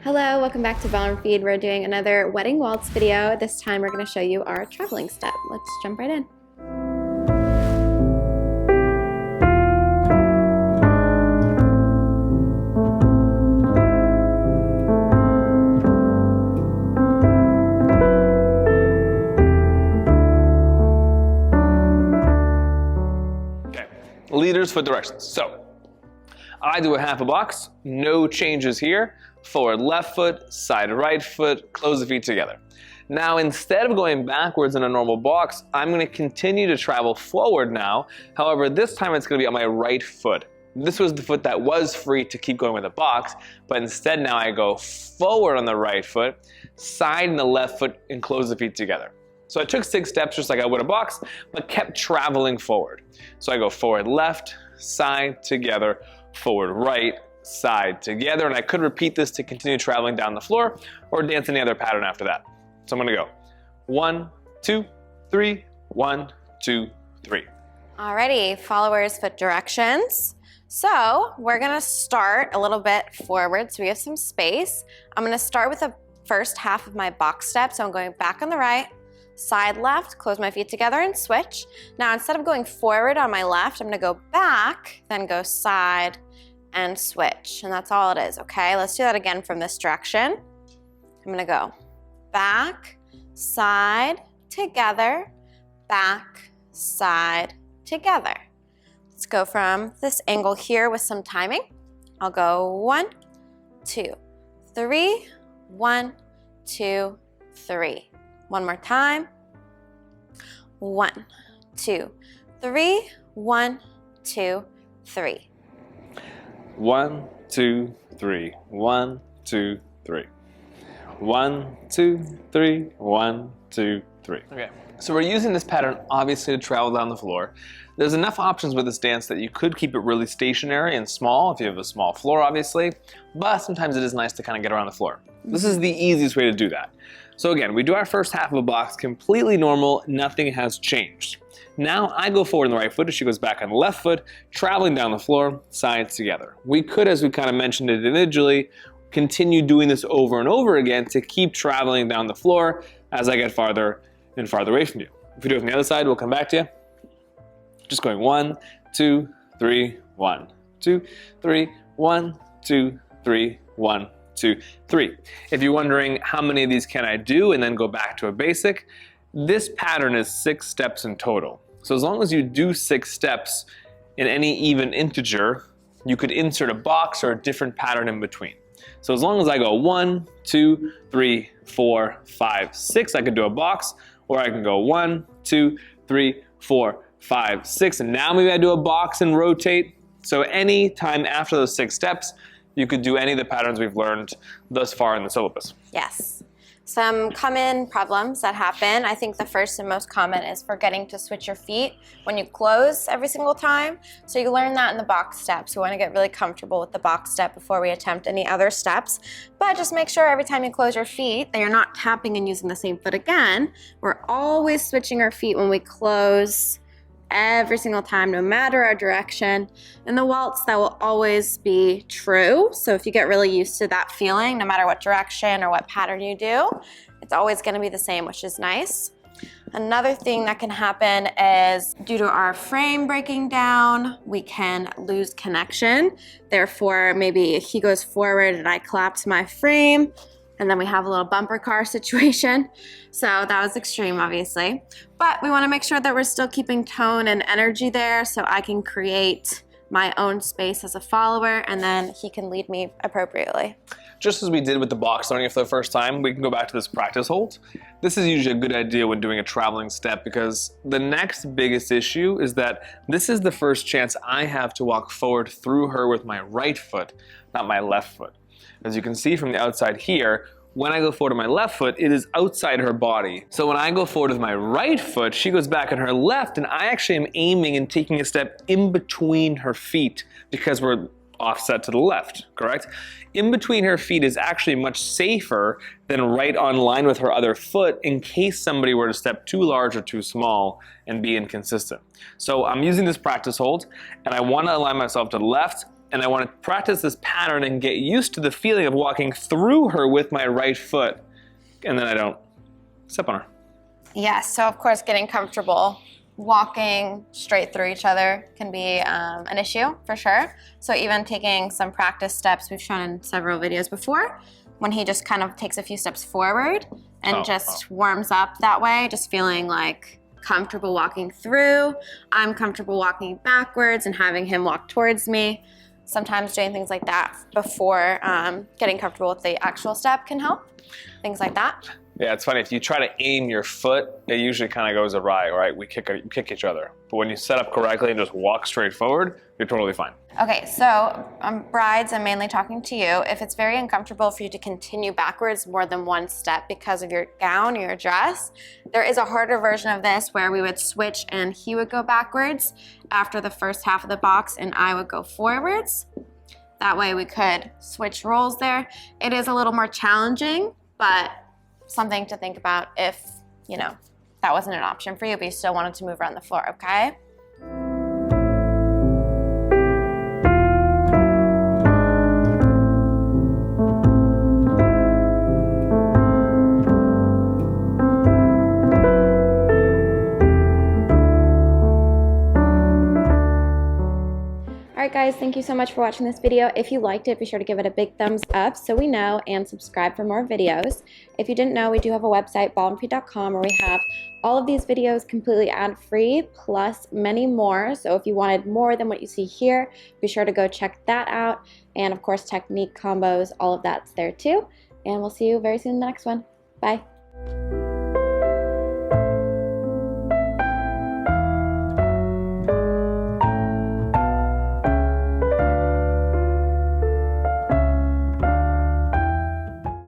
Hello, welcome back to Ballroom Feed. We're doing another wedding waltz video. This time we're going to show you our traveling step. Let's jump right in. Okay, leaders foot directions. So I do a half a box, no changes here. Forward left foot, side right foot, close the feet together. Now instead of going backwards in a normal box, I'm going to continue to travel forward now. However, this time it's going to be on my right foot. This was the foot that was free to keep going with the box, but instead now I go forward on the right foot, side and the left foot, and close the feet together. So I took 6 steps just like I would a box, but kept traveling forward. So I go forward left, side together, forward right, side together, and I could repeat this to continue traveling down the floor or dance any other pattern after that. So I'm gonna go 1, 2, 3, 1, 2, 3. Alrighty, followers foot directions. So we're gonna start a little bit forward so we have some space. I'm gonna start with the first half of my box step. So I'm going back on the right, side left, close my feet together and switch. Now instead of going forward on my left, I'm gonna go back, then go side and switch, and that's all it is, okay? Let's do that again from this direction. I'm gonna go back, side, together, back, side, together. Let's go from this angle here with some timing. I'll go 1, 2, 3, 1, 2, 3. One more time. 1, 2, 3, 1, 2, 3. 1, 2, 3. 1, 2, 3. 1, 2, 3. 1, 2, 3. Okay, so we're using this pattern obviously to travel down the floor. There's enough options with this dance that you could keep it really stationary and small if you have a small floor, obviously, but sometimes it is nice to kind of get around the floor. This is the easiest way to do that. So again, we do our first half of a box completely normal, nothing has changed. Now I go forward on the right foot, she goes back on the left foot, traveling down the floor, sides together. We could, as we kind of mentioned individually, continue doing this over and over again to keep traveling down the floor as I get farther and farther away from you. If we do it from the other side, we'll come back to you. Just going 1, 2, 3, 1, 2, 3, 1, 2, 3, 1, 2, 3. If you're wondering how many of these can I do and then go back to a basic, this pattern is 6 steps in total. So as long as you do 6 steps in any even integer, you could insert a box or a different pattern in between. So as long as I go 1, 2, 3, 4, 5, 6, I could do a box, or I can go 1, 2, 3, 4, 5, 6, and now maybe I do a box and rotate. So any time after those 6 steps, you could do any of the patterns we've learned thus far in the syllabus. Yes. Some common problems that happen. I think the first and most common is forgetting to switch your feet when you close every single time. So you learn that in the box steps. We want to get really comfortable with the box step before we attempt any other steps. But just make sure every time you close your feet that you're not tapping and using the same foot again. We're always switching our feet when we close every single time, no matter our direction. In the waltz, that will always be true. So if you get really used to that feeling, no matter what direction or what pattern you do, it's always going to be the same, which is nice. Another thing that can happen is due to our frame breaking down, we can lose connection. Therefore, maybe he goes forward and I collapse my frame, and then we have a little bumper car situation. So that was extreme, obviously. But we wanna make sure that we're still keeping tone and energy there so I can create my own space as a follower, and then he can lead me appropriately. Just as we did with the box learning for the first time, we can go back to this practice hold. This is usually a good idea when doing a traveling step because the next biggest issue is that this is the first chance I have to walk forward through her with my right foot, not my left foot. As you can see from the outside here, when I go forward with my left foot, it is outside her body. So when I go forward with my right foot, she goes back on her left, and I actually am aiming and taking a step in between her feet because we're offset to the left, correct? In between her feet is actually much safer than right on line with her other foot in case somebody were to step too large or too small and be inconsistent. So I'm using this practice hold, and I want to align myself to the left, and I want to practice this pattern and get used to the feeling of walking through her with my right foot, and then I don't step on her. Yes, so of course getting comfortable walking straight through each other can be an issue for sure. So even taking some practice steps, we've shown in several videos before, when he just kind of takes a few steps forward and warms up that way, just feeling like comfortable walking through. I'm comfortable walking backwards and having him walk towards me. Sometimes doing things like that before getting comfortable with the actual step can help. Things like that. Yeah, it's funny. If you try to aim your foot, it usually kind of goes awry, right? We kick each other. But when you set up correctly and just walk straight forward, you're totally fine. Okay, so brides, I'm mainly talking to you. If it's very uncomfortable for you to continue backwards more than one step because of your gown or your dress, there is a harder version of this where we would switch and he would go backwards after the first half of the box and I would go forwards. That way we could switch roles there. It is a little more challenging, but something to think about if, you know, that wasn't an option for you, but you still wanted to move around the floor, okay? Alright guys, thank you so much for watching this video. If you liked it, be sure to give it a big thumbs up so we know, and subscribe for more videos. If you didn't know, we do have a website, ballroom.com, where we have all of these videos completely ad-free, plus many more. So if you wanted more than what you see here, be sure to go check that out. And of course, technique, combos, all of that's there too. And we'll see you very soon in the next one. Bye.